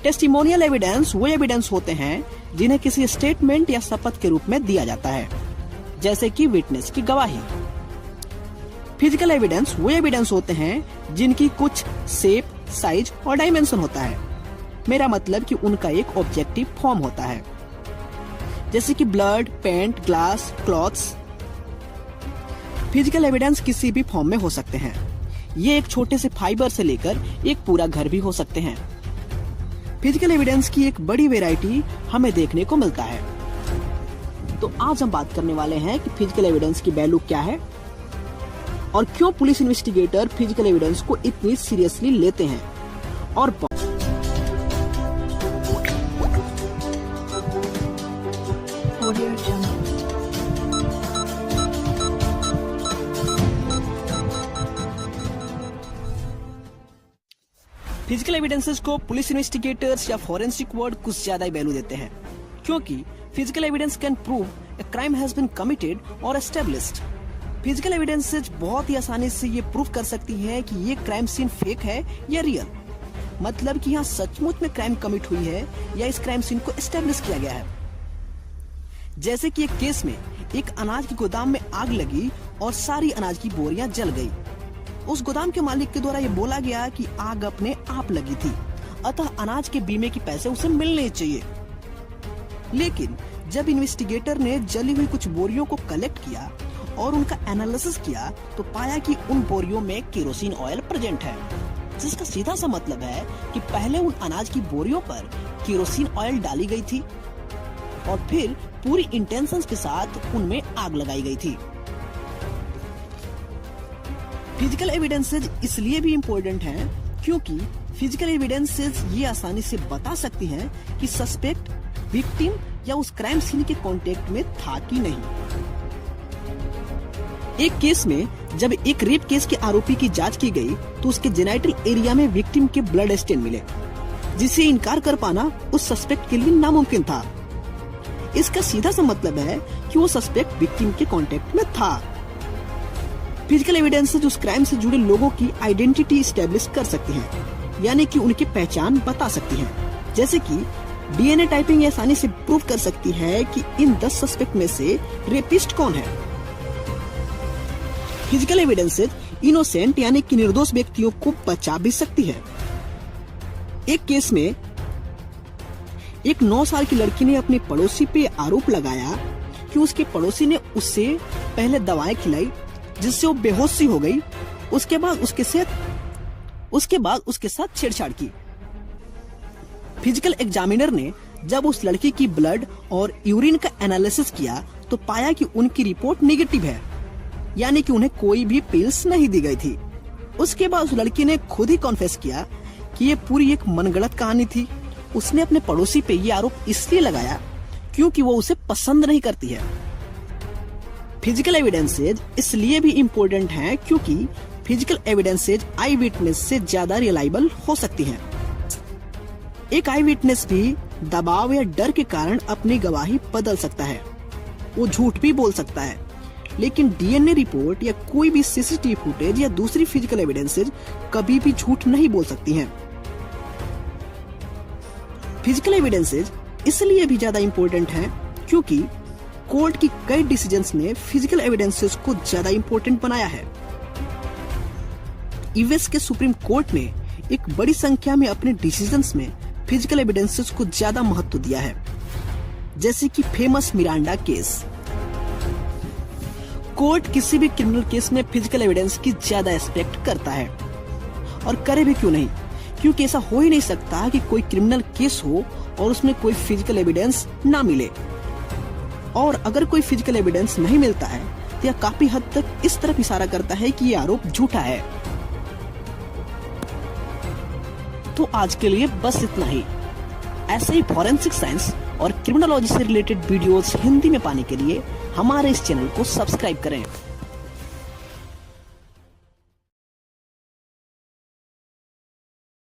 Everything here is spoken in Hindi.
टेस्टिमोनियल एविडेंस वो एविडेंस होते हैं जिन्हें किसी स्टेटमेंट या शपथ के रूप में दिया जाता है, जैसे कि विटनेस की गवाही। फिजिकल एविडेंस वो एविडेंस होते हैं जिनकी कुछ शेप, साइज और डायमेंशन होता है। मेरा मतलब कि उनका एक ऑब्जेक्टिव फॉर्म होता है, जैसे कि blood, paint, glass, clothes. Physical evidence किसी भी फॉर्म में हो सकते हैं। ये एक छोटे से फाइबर से लेकर एक पूरा घर भी हो सकते हैं। फिजिकल एविडेंस की एक बड़ी वैरायटी हमें देखने को मिलता है। तो आज हम बात करने वाले हैं कि फिजिकल एविडेंस की वैल्यू क्या है और क्यों पुलिस इन्वेस्टिगेटर फिजिकल एविडेंस को इतनी सीरियसली लेते हैं। और फिजिकल एविडेंसेस को पुलिस इन्वेस्टिगेटर्स या फॉरेंसिक वर्ड कुछ ज्यादा ही वैल्यू देते हैं, क्योंकि physical evidence can prove a crime has been committed और एस्टेब्लिश्ड। फिजिकल एविडेंसेस बहुत ही आसानी से ये प्रूव कर सकती हैं कि ये क्राइम सीन फेक है या रियल, मतलब कि यहाँ सचमुच में क्राइम कमिट हुई है या इस क्राइम सीन को एस्टेब्लिश किया गया है। जैसे कि एक केस में एक अनाज के गोदाम में आग लगी और सारी अनाज की बोरियां जल गई। उस गोदाम के मालिक के द्वारा ये बोला गया कि आग अपने आप लगी थी, अतः अनाज के बीमे के पैसे उसे मिलने चाहिए। लेकिन जब इन्वेस्टिगेटर ने जली हुई कुछ बोरियों को कलेक्ट किया और उनका एनालिसिस किया तो पाया कि उन बोरियों में केरोसिन ऑयल प्रेजेंट है, जिसका सीधा सा मतलब है कि पहले उन अनाज की बोरियों पर केरोसिन ऑयल डाली गई थी और फिर पूरी इंटेंशंस के साथ उनमें आग लगाई गई थी। फिजिकल एविडेंसेस इसलिए भी इम्पोर्टेंट हैं क्योंकि फिजिकल एविडेंसेस ये आसानी से बता सकती हैं कि सस्पेक्ट विक्टिम या उस क्राइम सीन के कांटेक्ट में था कि नहीं। एक केस में जब एक रेप केस के आरोपी की जांच की गई तो उसके जेनिटल एरिया में विक्टिम के ब्लड स्टेन मिले, जिसे इनकार कर पाना उस सस्पेक्ट के लिए नामुमकिन था। इसका सीधा सा मतलब है कि वो सस्पेक्ट विक्टिम के कांटेक्ट में था। फिजिकल एविडेंस उस क्राइम से जुड़े लोगों की आइडेंटिटी एस्टेब्लिश कर सकती हैं, यानी कि उनकी पहचान बता सकती हैं। जैसे कि डीएनए टाइपिंग आसानी से प्रूव कर सकती है कि इन 10 सस्पेक्ट में से रेपिस्ट कौन है। फिजिकल एविडेंस इनोसेंट यानी कि निर्दोष व्यक्तियों को बचा भी सकती है। एक केस में एक 9 साल की लड़की ने अपने पड़ोसी पे आरोप लगाया कि उसके पड़ोसी ने उससे पहले दवाएं खिलाई जिससे वो बेहोश सी हो गई। उसके बाद उसके साथ छेड़छाड़ की। फिजिकल एग्जामिनर ने जब उस लड़की की ब्लड और यूरिन का एनालिसिस किया तो पाया कि उनकी रिपोर्ट नेगेटिव है, यानी कि उन्हें कोई भी पिल्स नहीं दी गई थी। उसके बाद उस लड़की ने खुद ही कॉन्फेस किया कि ये पूरी एक मनगढ़ंत कहानी थी। उसने अपने पड़ोसी पे ये आरोप इसलिए लगाया क्योंकि वो उसे पसंद नहीं करती है। फिजिकल एविडेंसेज इसलिए भी इम्पोर्टेंट हैं क्योंकि फिजिकल एविडेंसेज आई विटनेस से ज्यादा रिलायबल हो सकती हैं। एक आई विटनेस भी दबाव या डर के कारण अपनी गवाही बदल सकता है, वो झूठ भी बोल सकता है, लेकिन डीएनए रिपोर्ट या कोई भी सीसीटीवी फुटेज या दूसरी फिजिकल एविडेंसेज कभी भी झूठ नहीं बोल सकती हैं। फिजिकल एविडेंसेज इसलिए भी ज्यादा इम्पोर्टेंट हैं क्योंकि कोर्ट की कई डिसीजंस ने फिजिकल एविडेंसेस को ज्यादा इम्पोर्टेंट बनाया है। यूएस के सुप्रीम कोर्ट ने एक बड़ी संख्या में अपने डिसीजंस में फिजिकल एविडेंसेस को ज्यादा महत्व दिया है, जैसे कि फेमस मिरांडा केस। कोर्ट किसी भी क्रिमिनल केस में फिजिकल एविडेंस की ज्यादा एक्सपेक्ट करता है, और करे भी क्यों नहीं, क्योंकि ऐसा हो ही नहीं सकता कि कोई क्रिमिनल केस हो और उसमें कोई फिजिकल एविडेंस ना मिले। और अगर कोई फिजिकल एविडेंस नहीं मिलता है तो यह काफी हद तक इस तरफ इशारा करता है कि यह आरोप झूठा है। तो आज के लिए बस इतना ही। ऐसे ही फॉरेंसिक साइंस और क्रिमिनोलॉजी से रिलेटेड वीडियोस हिंदी में पाने के लिए हमारे इस चैनल को सब्सक्राइब करें।